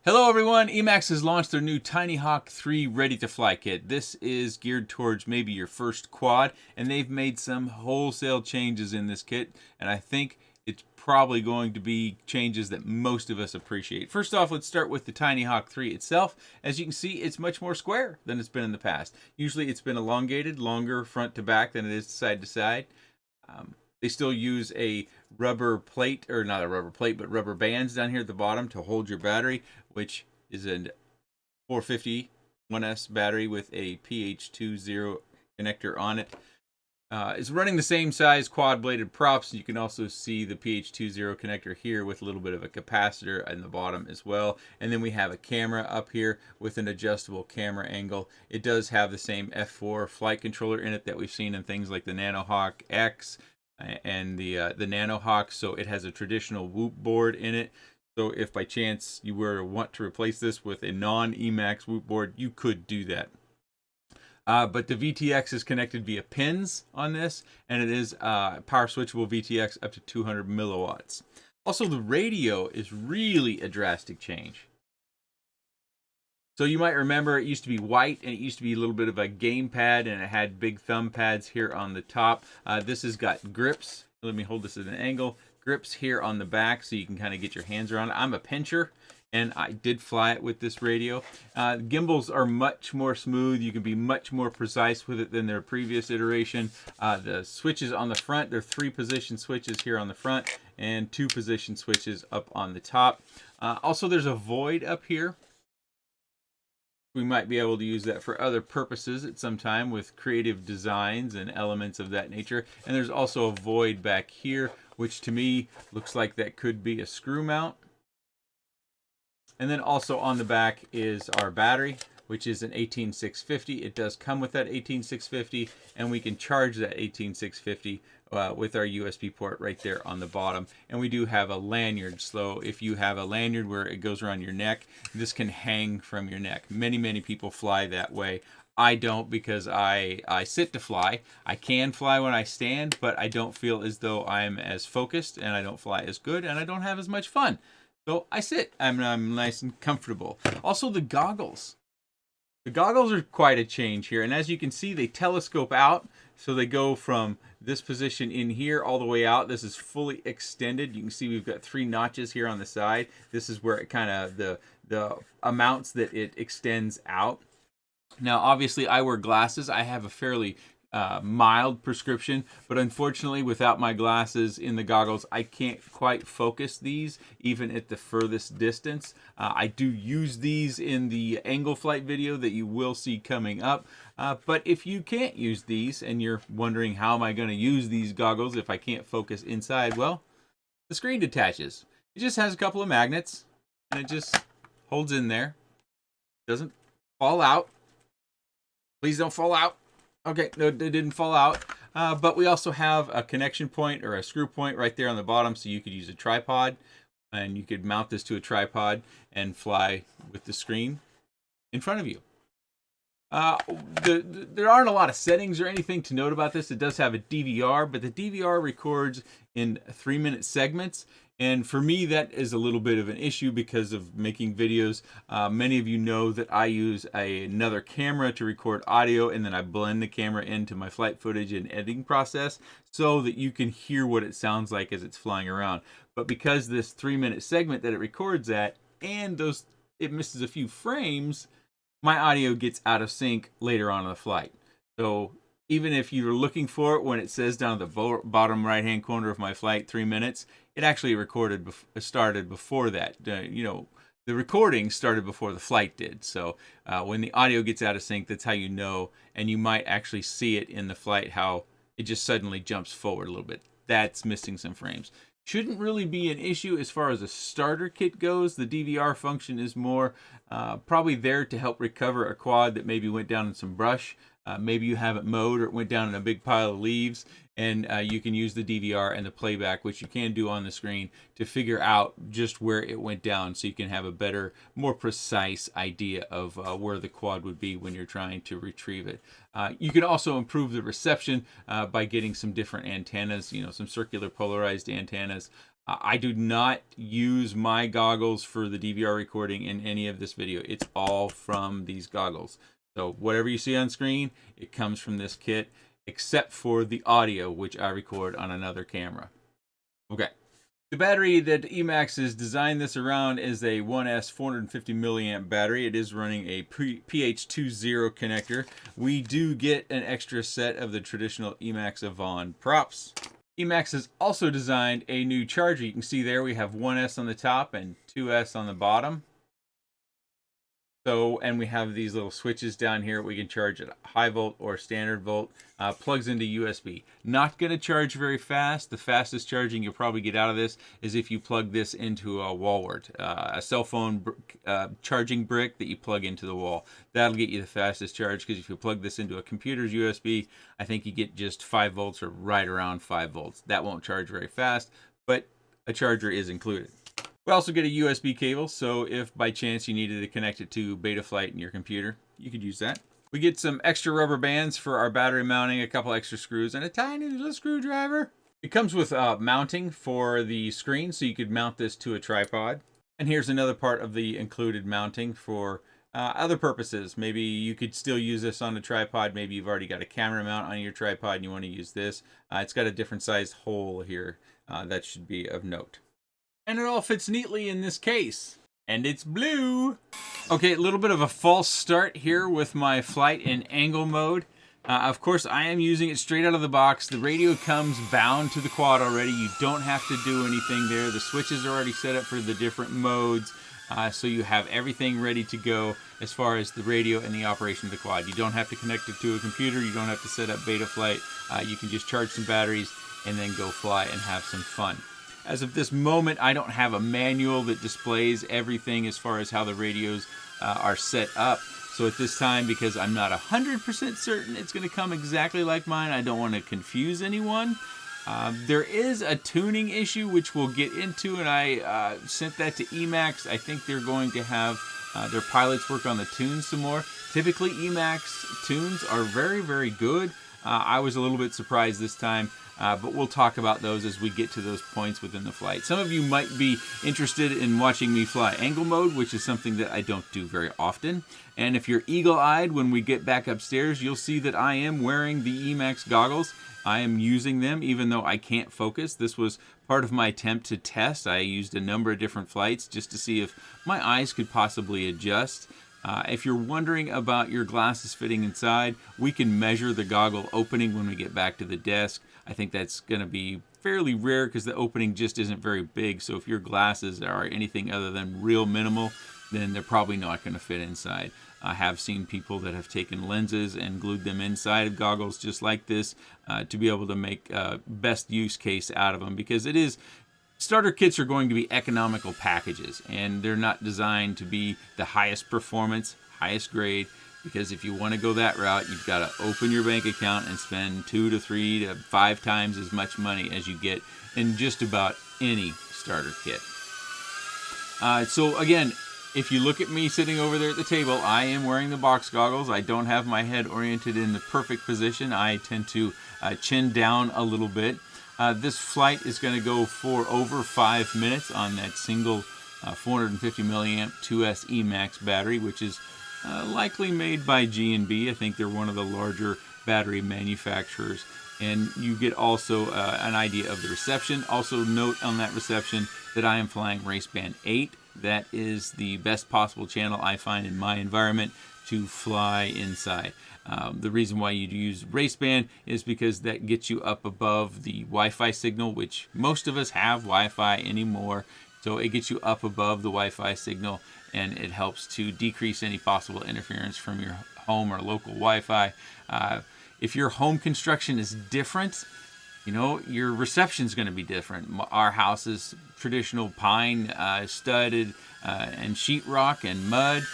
Hello everyone, Emax has launched their new Tiny Hawk 3 Ready to Fly kit. This is geared towards maybe your first quad, and they've made some wholesale changes in this kit, and I think it's probably going to be changes that most of us appreciate. First off, let's start with the Tiny Hawk 3 itself. As you can see, it's much more square than it's been in the past. Usually it's been elongated, longer front to back than it is side to side. They still use a rubber plate, or not a rubber plate, but rubber bands down here at the bottom to hold your battery, which is a 450 1S battery with a PH20 connector on it. It's running the same size quad bladed props. You can also see the PH20 connector here with a little bit of a capacitor in the bottom as well. And then we have a camera up here with an adjustable camera angle. It does have the same F4 flight controller in it that we've seen in things like the Nanohawk X and the Nanohawk. So it has a traditional Whoop board in it. So if by chance you were to want to replace this with a non-Emax Whoop board, you could do that. But the VTX is connected via pins on this, and it is power switchable VTX up to 200 milliwatts. Also, the radio is really a drastic change. So you might remember it used to be white, and it used to be a little bit of a gamepad, and it had big thumb pads here on the top. This has got grips. Let me hold this at an angle. Grips here on the back so you can kind of get your hands around it. I'm a pincher, and I did fly it with this radio. Gimbals are much more smooth. You can be much more precise with it than their previous iteration. The switches on the front, there are 3 position switches here on the front and 2 position switches up on the top. Also, there's a void up here. We might be able to use that for other purposes at some time with creative designs and elements of that nature. And there's also a void back here, which to me looks like that could be a screw mount. And then also on the back is our battery, which is an 18650. It does come with that 18650, and we can charge that 18650 with our USB port right there on the bottom. And we do have a lanyard, so if you have a lanyard where it goes around your neck, this can hang from your neck. Many people fly that way. I don't, because I sit to fly. I can fly when I stand, but I don't feel as though I'm as focused, and I don't fly as good, and I don't have as much fun. So I sit. I'm nice and comfortable. Also, the goggles. The goggles are quite a change here, and as you can see, they telescope out, so they go from this position in here all the way out. This is fully extended. You can see we've got 3 notches here on the side. This is where it kind of the amounts that it extends out. Now, obviously, I wear glasses. I have a fairly mild prescription, but unfortunately, without my glasses in the goggles, I can't quite focus these even at the furthest distance. I do use these in the angle flight video that you will see coming up, but if you can't use these and you're wondering how am I going to use these goggles if I can't focus inside, well, the screen detaches. It just has a couple of magnets, and it just holds in there. Doesn't fall out. Please don't fall out. Okay, no, it didn't fall out. But we also have a connection point or a screw point right there on the bottom, so you could use a tripod, and you could mount this to a tripod and fly with the screen in front of you. There aren't a lot of settings or anything to note about this. It does have a DVR, but the DVR records in 3-minute segments. And for me, that is a little bit of an issue because of making videos. Many of you know that I use another camera to record audio, and then I blend the camera into my flight footage and editing process so that you can hear what it sounds like as it's flying around. But because this 3-minute segment that it records at, and it misses a few frames, my audio gets out of sync later on in the flight. So even if you're looking for it when it says down at the bottom right-hand corner of my flight, 3 minutes, it actually started before that. The recording started before the flight did. So when the audio gets out of sync, that's how you know, and you might actually see it in the flight, how it just suddenly jumps forward a little bit. That's missing some frames. Shouldn't really be an issue as far as a starter kit goes. The DVR function is more probably there to help recover a quad that maybe went down in some brush. Maybe you haven't mowed, or it went down in a big pile of leaves, and you can use the DVR and the playback, which you can do on the screen, to figure out just where it went down, so you can have a better, more precise idea of where the quad would be when you're trying to retrieve it. You can also improve the reception by getting some different antennas, some circular polarized antennas. I do not use my goggles for the DVR recording in any of this video. It's all from these goggles. So whatever you see on screen, it comes from this kit, except for the audio, which I record on another camera. Okay. The battery that Emax has designed this around is a 1S 450 milliamp battery. It is running a PH20 connector. We do get an extra set of the traditional Emax Avant props. Emax has also designed a new charger. You can see there we have 1S on the top and 2S on the bottom. So, and we have these little switches down here. We can charge at high volt or standard volt. Plugs into USB. Not going to charge very fast. The fastest charging you'll probably get out of this is if you plug this into a wall wart, a cell phone charging brick that you plug into the wall. That'll get you the fastest charge, because if you plug this into a computer's USB, I think you get just 5 volts or right around 5 volts. That won't charge very fast, but a charger is included. We also get a USB cable, so if by chance you needed to connect it to Betaflight in your computer, you could use that. We get some extra rubber bands for our battery mounting, a couple extra screws, and a tiny little screwdriver. It comes with mounting for the screen, so you could mount this to a tripod. And here's another part of the included mounting for other purposes. Maybe you could still use this on a tripod. Maybe you've already got a camera mount on your tripod and you want to use this. It's got a different sized hole here. That should be of note. And it all fits neatly in this case. And it's blue. Okay, a little bit of a false start here with my flight in angle mode. Of course, I am using it straight out of the box. The radio comes bound to the quad already. You don't have to do anything there. The switches are already set up for the different modes. So you have everything ready to go as far as the radio and the operation of the quad. You don't have to connect it to a computer. You don't have to set up Betaflight. You can just charge some batteries and then go fly and have some fun. As of this moment, I don't have a manual that displays everything as far as how the radios are set up. So at this time, because I'm not 100% certain it's going to come exactly like mine, I don't want to confuse anyone. There is a tuning issue, which we'll get into, and I sent that to Emax. I think they're going to have their pilots work on the tunes some more. Typically, Emax tunes are very, very good. I was a little bit surprised this time. But we'll talk about those as we get to those points within the flight. Some of you might be interested in watching me fly angle mode, which is something that I don't do very often. And if you're eagle-eyed when we get back upstairs, you'll see that I am wearing the Emax goggles. I am using them even though I can't focus. This was part of my attempt to test. I used a number of different flights just to see if my eyes could possibly adjust. If you're wondering about your glasses fitting inside, we can measure the goggle opening when we get back to the desk. I think that's going to be fairly rare because the opening just isn't very big. So if your glasses are anything other than real minimal, then they're probably not going to fit inside. I have seen people that have taken lenses and glued them inside of goggles just like this to be able to make best use case out of them, because it is... Starter kits are going to be economical packages, and they're not designed to be the highest performance, highest grade, because if you want to go that route, you've got to open your bank account and spend 2 to 3 to 5 times as much money as you get in just about any starter kit. So again, if you look at me sitting over there at the table, I am wearing the box goggles. I don't have my head oriented in the perfect position. I tend to chin down a little bit. This flight is going to go for over 5 minutes on that single 450 milliamp 2S Emax battery, which is likely made by G&B. I think they're one of the larger battery manufacturers. And you get also an idea of the reception. Also note on that reception that I am flying Raceband 8. That is the best possible channel I find in my environment to fly inside. The reason why you use Raceband is because that gets you up above the Wi-Fi signal, which most of us have Wi-Fi anymore. So it gets you up above the Wi-Fi signal, and it helps to decrease any possible interference from your home or local Wi-Fi. If your home construction is different, you know, your reception is going to be different. Our house is traditional pine, studded, and sheetrock and mud.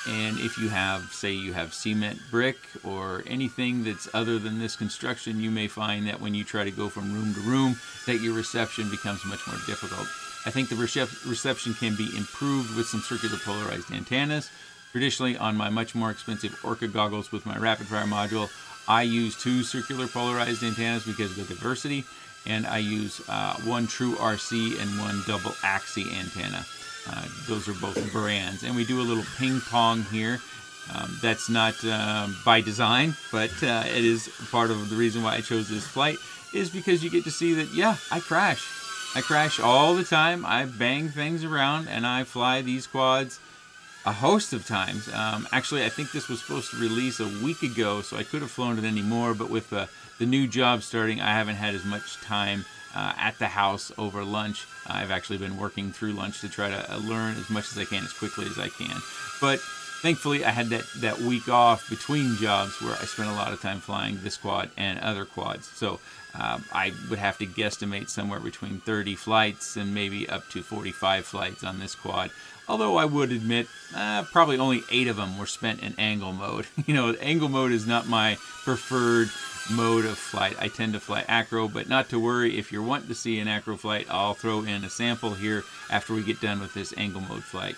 And if you have, say you have cement brick or anything that's other than this construction, you may find that when you try to go from room to room, that your reception becomes much more difficult. I think the reception can be improved with some circular polarized antennas. Traditionally, on my much more expensive Orca goggles with my rapid fire module, I use 2 circular polarized antennas because of the diversity. and I use one true RC and one double Axie antenna. Those are both brands, and we do a little ping pong here. That's not by design, but it is part of the reason why I chose this flight, is because you get to see that, yeah, I crash. I crash all the time. I bang things around, and I fly these quads a host of times. Actually, I think this was supposed to release a week ago, so I could have flown it anymore, but with the new job starting, I haven't had as much time at the house over lunch. I've actually been working through lunch to try to learn as much as I can, as quickly as I can. But thankfully, I had that week off between jobs where I spent a lot of time flying this quad and other quads. So I would have to guesstimate somewhere between 30 flights and maybe up to 45 flights on this quad. Although I would admit, probably only 8 of them were spent in angle mode. Angle mode is not my preferred mode of flight. I tend to fly acro, but not to worry. If you're wanting to see an acro flight, I'll throw in a sample here after we get done with this angle mode flight.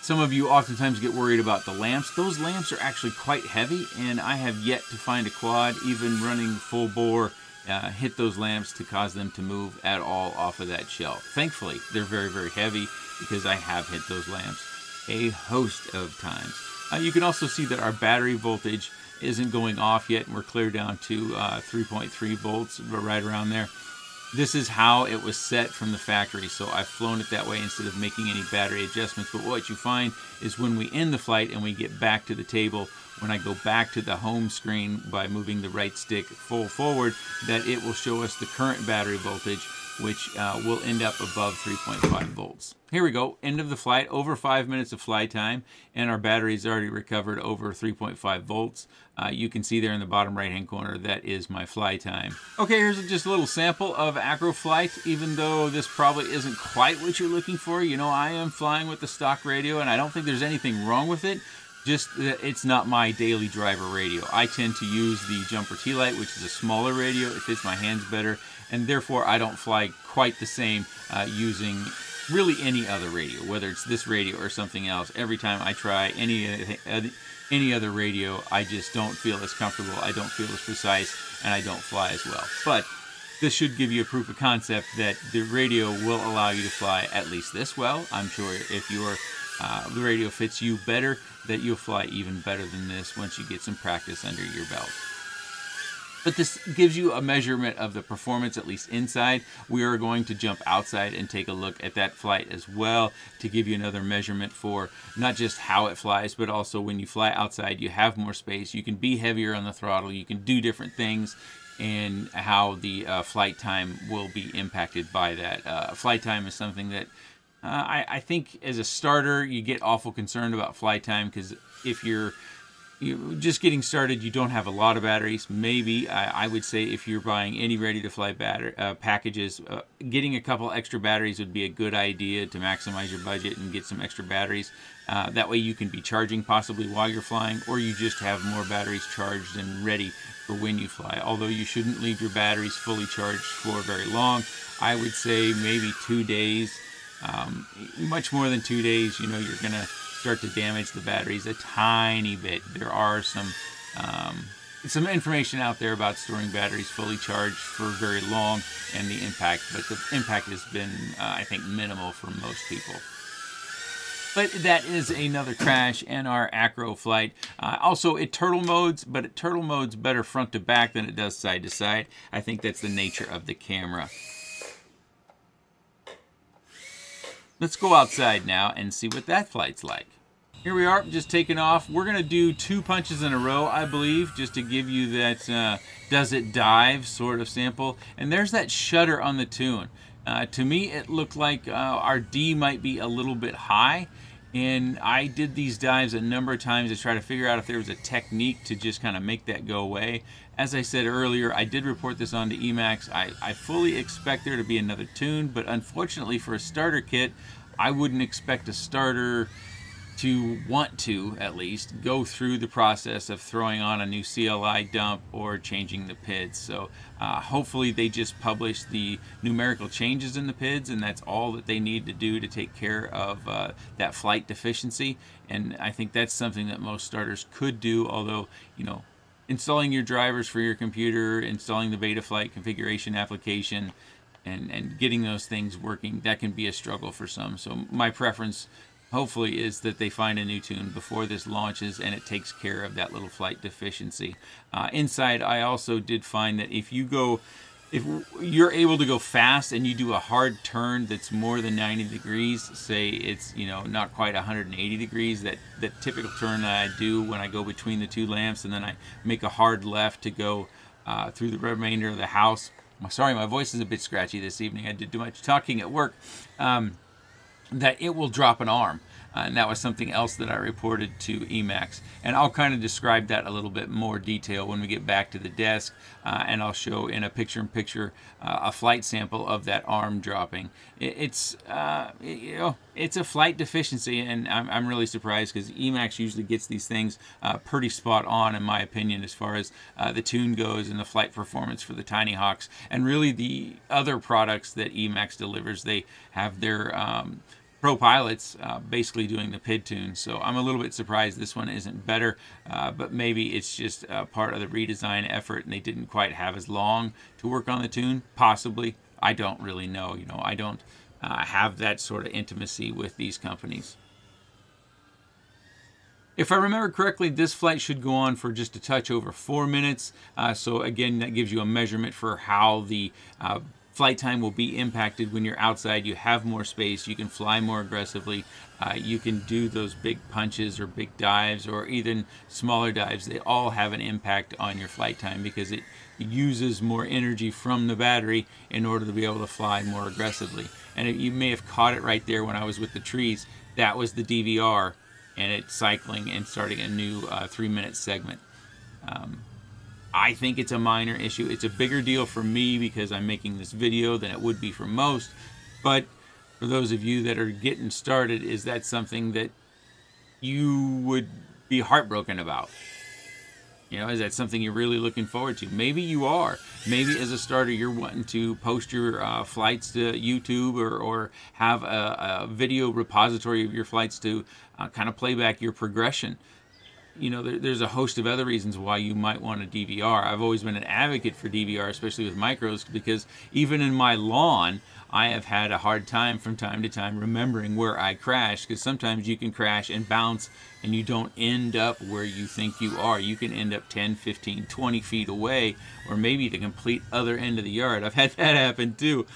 Some of you oftentimes get worried about the lamps. Those lamps are actually quite heavy, and I have yet to find a quad, even running full bore, hit those lamps to cause them to move at all off of that shelf. Thankfully, they're very, very heavy, because I have hit those lamps a host of times. You can also see that our battery voltage isn't going off yet, and we're clear down to 3.3 volts, right around there. This is how it was set from the factory, so I've flown it that way instead of making any battery adjustments. But what you find is when we end the flight and we get back to the table, when I go back to the home screen by moving the right stick full forward, that it will show us the current battery voltage, which will end up above 3.5 volts. Here we go, end of the flight, over 5 minutes of fly time, and our battery's already recovered over 3.5 volts. You can see there in the bottom right hand corner, that is my fly time. Okay, here's just a little sample of acro flight. Even though this probably isn't quite what you're looking for, I am flying with the stock radio, and I don't think there's anything wrong with it. Just that it's not my daily driver radio. I tend to use the Jumper T-Lite, which is a smaller radio. It fits my hands better, and therefore I don't fly quite the same using really any other radio, whether it's this radio or something else. Every time I try any other radio, I just don't feel as comfortable, I don't feel as precise, and I don't fly as well. But this should give you a proof of concept that the radio will allow you to fly at least this well. I'm sure if the radio fits you better, that you'll fly even better than this once you get some practice under your belt. But this gives you a measurement of the performance, at least inside. We are going to jump outside and take a look at that flight as well, to give you another measurement for not just how it flies, but also when you fly outside, you have more space. You can be heavier on the throttle. You can do different things, and how the flight time will be impacted by that. Flight time is something that I think as a starter, you get awful concerned about flight time, because if you're just getting started, you don't have a lot of batteries. Maybe I would say if you're buying any ready-to-fly packages, getting a couple extra batteries would be a good idea to maximize your budget and get some extra batteries. That way you can be charging possibly while you're flying, or you just have more batteries charged and ready for when you fly. Although you shouldn't leave your batteries fully charged for very long. I would say maybe 2 days. Much more than 2 days, you're going to start to damage the batteries a tiny bit. There are some information out there about storing batteries fully charged for very long and the impact, but the impact has been, I think, minimal for most people. But that is another crash in our acro flight. Also, it turtle modes, but it turtle modes better front to back than it does side to side. I think that's the nature of the camera. Let's go outside now and see what that flight's like. Here we are, just taking off. We're going to do 2 punches in a row, I believe, just to give you that does it dive sort of sample. And there's that shutter on the tune. To me, it looked like our D might be a little bit high. And I did these dives a number of times to try to figure out if there was a technique to just kind of make that go away. As I said earlier, I did report this on to Emax. I fully expect there to be another tune, but unfortunately for a starter kit, I wouldn't expect a starter to want to, at least, go through the process of throwing on a new CLI dump or changing the PIDs. So hopefully they just publish the numerical changes in the PIDs, and that's all that they need to do to take care of that flight deficiency. And I think that's something that most starters could do, although, installing your drivers for your computer, installing the Betaflight configuration application, and getting those things working, that can be a struggle for some. So my preference, hopefully, is that they find a new tune before this launches and it takes care of that little flight deficiency. Inside, I also did find that if you're able to go fast and you do a hard turn that's more than 90 degrees, say it's not quite 180 degrees, that typical turn that I do when I go between the two lamps, and then I make a hard left to go through the remainder of the house. Sorry, my voice is a bit scratchy this evening. I did too much talking at work. That it will drop an arm. And that was something else that I reported to Emax. And I'll kind of describe that a little bit more detail when we get back to the desk. And I'll show in a picture-in-picture a flight sample of that arm dropping. It's a flight deficiency, and I'm really surprised because Emax usually gets these things pretty spot on, in my opinion, as far as the tune goes and the flight performance for the Tiny Hawks. And really the other products that Emax delivers, they have their pro pilots basically doing the PID tune. So I'm a little bit surprised this one isn't better, but maybe it's just part of the redesign effort and they didn't quite have as long to work on the tune. Possibly. I don't really know. I don't have that sort of intimacy with these companies. If I remember correctly, this flight should go on for just a touch over 4 minutes. So again, that gives you a measurement for how the flight time will be impacted when you're outside. You have more space, you can fly more aggressively, you can do those big punches or big dives or even smaller dives. They all have an impact on your flight time because it uses more energy from the battery in order to be able to fly more aggressively. And you may have caught it right there when I was with the trees. That was the DVR, and it's cycling and starting a new 3-minute segment. I think it's a minor issue. It's a bigger deal for me because I'm making this video than it would be for most. But for those of you that are getting started, is that something that you would be heartbroken about? Is that something you're really looking forward to? Maybe you are. Maybe as a starter, you're wanting to post your flights to YouTube or have a video repository of your flights to kind of play back your progression. There's a host of other reasons why you might want a DVR. I've always been an advocate for DVR, especially with micros, because even in my lawn, I have had a hard time from time to time remembering where I crashed, because sometimes you can crash and bounce and you don't end up where you think you are. You can end up 10, 15, 20 feet away, or maybe the complete other end of the yard. I've had that happen too.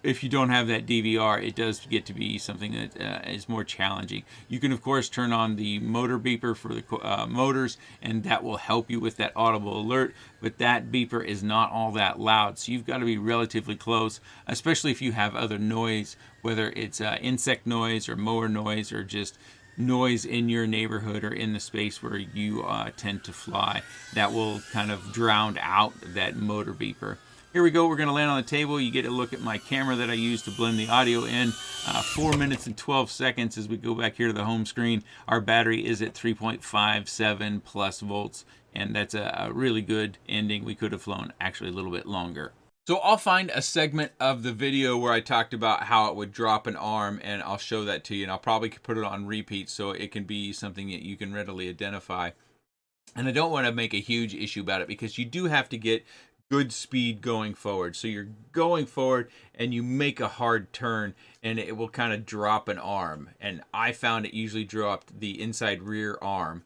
If you don't have that DVR, it does get to be something that is more challenging. You can, of course, turn on the motor beeper for the motors, and that will help you with that audible alert, but that beeper is not all that loud, so you've got to be relatively close, especially if you have other noise, whether it's insect noise or mower noise or just noise in your neighborhood or in the space where you tend to fly. That will kind of drown out that motor beeper. Here we go. We're going to land on the table. You get a look at my camera that I use to blend the audio in. 4 minutes and 12 seconds as we go back here to the home screen. Our battery is at 3.57 plus volts, and that's a really good ending. We could have flown actually a little bit longer. So I'll find a segment of the video where I talked about how it would drop an arm, and I'll show that to you, and I'll probably put it on repeat so it can be something that you can readily identify. And I don't want to make a huge issue about it because you do have to get good speed going forward. So you're going forward and you make a hard turn and it will kind of drop an arm. And I found it usually dropped the inside rear arm.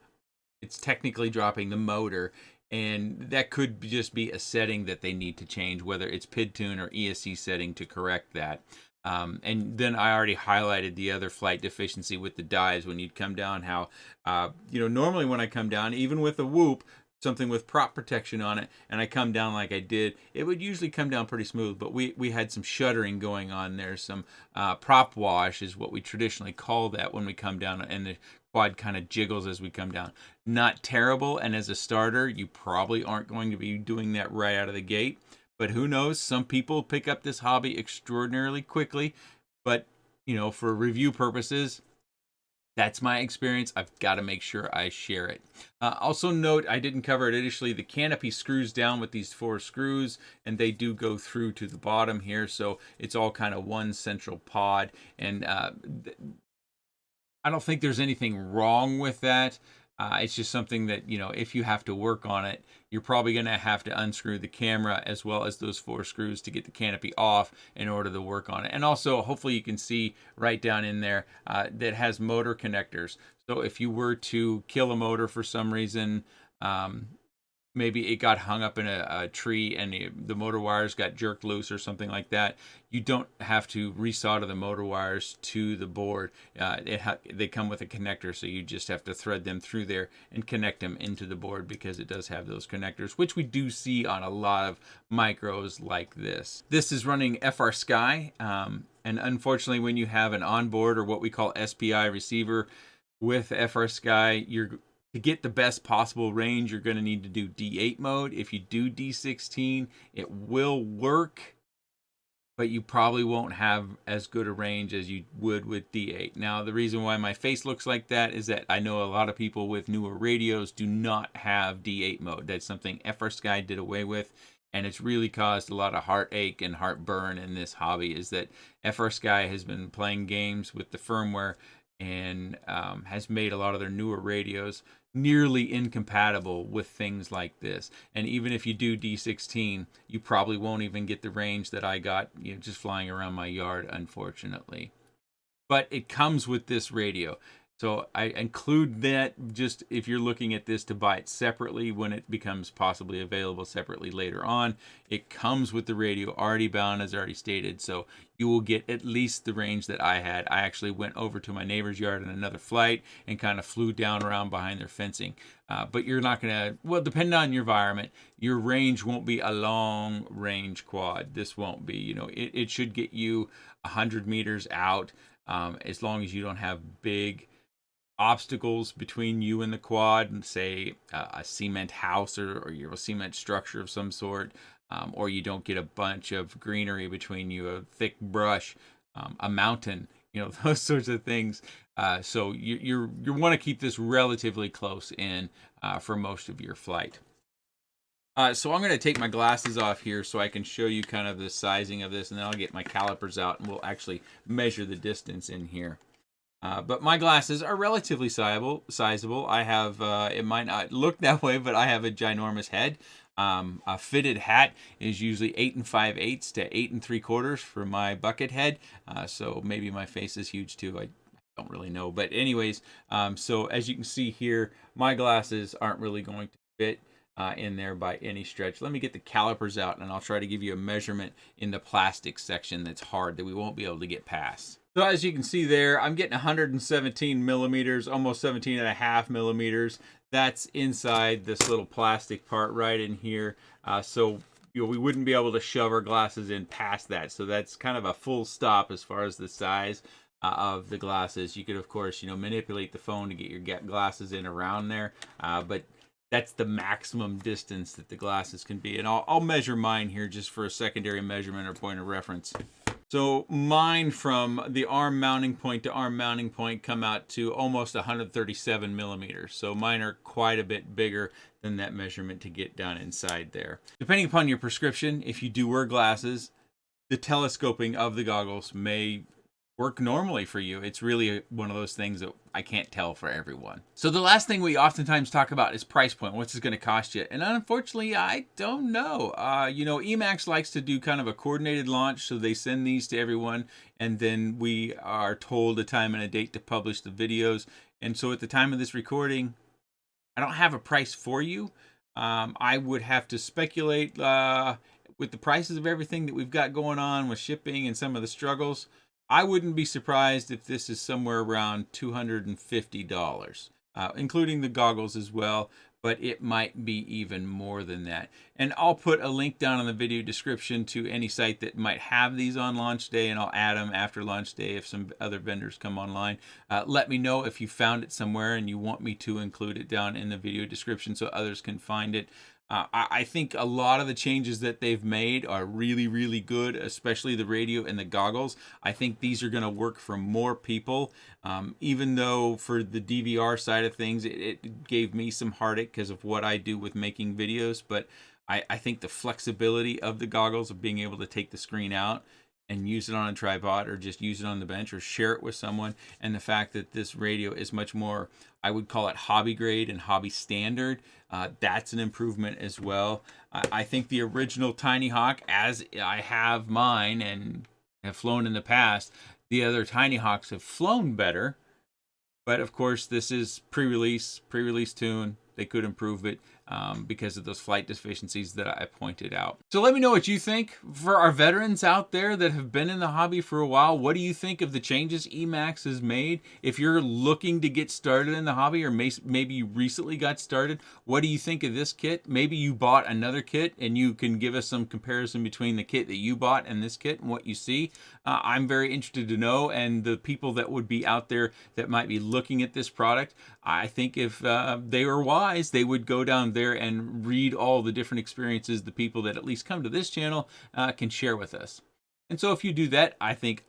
It's technically dropping the motor, and that could just be a setting that they need to change, whether it's PID tune or ESC setting to correct that. And then I already highlighted the other flight deficiency with the dives when you'd come down, how normally when I come down, even with a whoop, something with prop protection on it, and I come down like I did, it would usually come down pretty smooth, but we had some shuddering going on there. Some prop wash is what we traditionally call that when we come down, and the quad kind of jiggles as we come down. Not terrible, and as a starter, you probably aren't going to be doing that right out of the gate, but who knows? Some people pick up this hobby extraordinarily quickly, but for review purposes, that's my experience. I've got to make sure I share it. Also note, I didn't cover it initially, the canopy screws down with these 4 screws, and they do go through to the bottom here, so it's all kind of one central pod, and I don't think there's anything wrong with that. It's just something that, if you have to work on it, you're probably going to have to unscrew the camera as well as those 4 screws to get the canopy off in order to work on it. And also, hopefully you can see right down in there that has motor connectors. So if you were to kill a motor for some reason, maybe it got hung up in a tree and the motor wires got jerked loose or something like that, you don't have to resolder the motor wires to the board. They come with a connector, so you just have to thread them through there and connect them into the board, because it does have those connectors, which we do see on a lot of micros like this. This is running FrSky, and unfortunately when you have an onboard or what we call SPI receiver with FrSky, to get the best possible range, you're going to need to do D8 mode. If you do D16, it will work, but you probably won't have as good a range as you would with D8. Now, the reason why my face looks like that is that I know a lot of people with newer radios do not have D8 mode. That's something FrSky did away with, and it's really caused a lot of heartache and heartburn in this hobby, is that FrSky has been playing games with the firmware and has made a lot of their newer radios nearly incompatible with things like this. And even if you do D16, you probably won't even get the range that I got, just flying around my yard, unfortunately. But it comes with this radio. So I include that just if you're looking at this to buy it separately when it becomes possibly available separately later on. It comes with the radio already bound, as already stated, so you will get at least the range that I had. I actually went over to my neighbor's yard in another flight and kind of flew down around behind their fencing. But you're not going to, well, depending on your environment, your range won't be a long range quad. This won't be, it should get you 100 meters out, as long as you don't have big obstacles between you and the quad, and say a cement house or you have a cement structure of some sort, or you don't get a bunch of greenery between you, a thick brush, a mountain, those sorts of things. So you want to keep this relatively close in for most of your flight. So I'm going to take my glasses off here so I can show you kind of the sizing of this, and then I'll get my calipers out and we'll actually measure the distance in here. But my glasses are relatively sizable. I have, it might not look that way, but I have a ginormous head. A fitted hat is usually 8 5/8 to 8 3/4 for my bucket head. So maybe my face is huge too. I don't really know. But anyways, so as you can see here, my glasses aren't really going to fit in there by any stretch. Let me get the calipers out and I'll try to give you a measurement in the plastic section that's hard, that we won't be able to get past. So as you can see there, I'm getting 117 millimeters, almost 17.5 millimeters. That's inside this little plastic part right in here. So we wouldn't be able to shove our glasses in past that. So that's kind of a full stop as far as the size of the glasses. You could, of course, manipulate the phone to get your glasses in around there. But that's the maximum distance that the glasses can be. And I'll measure mine here just for a secondary measurement or point of reference. So mine, from the arm mounting point to arm mounting point, come out to almost 137 millimeters. So mine are quite a bit bigger than that measurement to get down inside there. Depending upon your prescription, if you do wear glasses, the telescoping of the goggles may work normally for you. It's really one of those things that I can't tell for everyone. So the last thing we oftentimes talk about is price point. What's it going to cost you? And unfortunately, I don't know. Emax likes to do kind of a coordinated launch, so they send these to everyone, and then we are told a time and a date to publish the videos. And so at the time of this recording, I don't have a price for you. I would have to speculate with the prices of everything that we've got going on with shipping and some of the struggles. I wouldn't be surprised if this is somewhere around $250, including the goggles as well, but it might be even more than that. And I'll put a link down in the video description to any site that might have these on launch day, and I'll add them after launch day if some other vendors come online. Let me know if you found it somewhere and you want me to include it down in the video description so others can find it. I think a lot of the changes that they've made are really, really good, especially the radio and the goggles. I think these are going to work for more people, even though for the DVR side of things, it gave me some heartache because of what I do with making videos. But I think the flexibility of the goggles, of being able to take the screen out, and use it on a tripod, or just use it on the bench, or share it with someone. And the fact that this radio is much more, I would call it hobby grade and hobby standard, that's an improvement as well. I think the original Tiny Hawk, as I have mine and have flown in the past, the other Tiny Hawks have flown better. But of course, this is pre-release tune. They could improve it because of those flight deficiencies that I pointed out. So let me know what you think. For our veterans out there that have been in the hobby for a while, what do you think of the changes Emax has made? If you're looking to get started in the hobby, or maybe you recently got started, what do you think of this kit? Maybe you bought another kit, and you can give us some comparison between the kit that you bought and this kit and what you see. I'm very interested to know, and the people that would be out there that might be looking at this product, I think if they were wise, they would go down there and read all the different experiences the people that at least come to this channel can share with us. And so if you do that, I think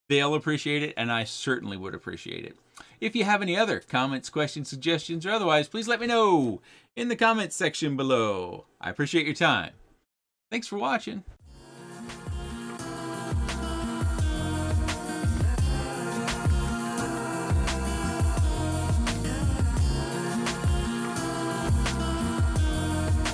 they'll appreciate it, and I certainly would appreciate it. If you have any other comments, questions, suggestions, or otherwise, please let me know in the comments section below. I appreciate your time. Thanks for watching.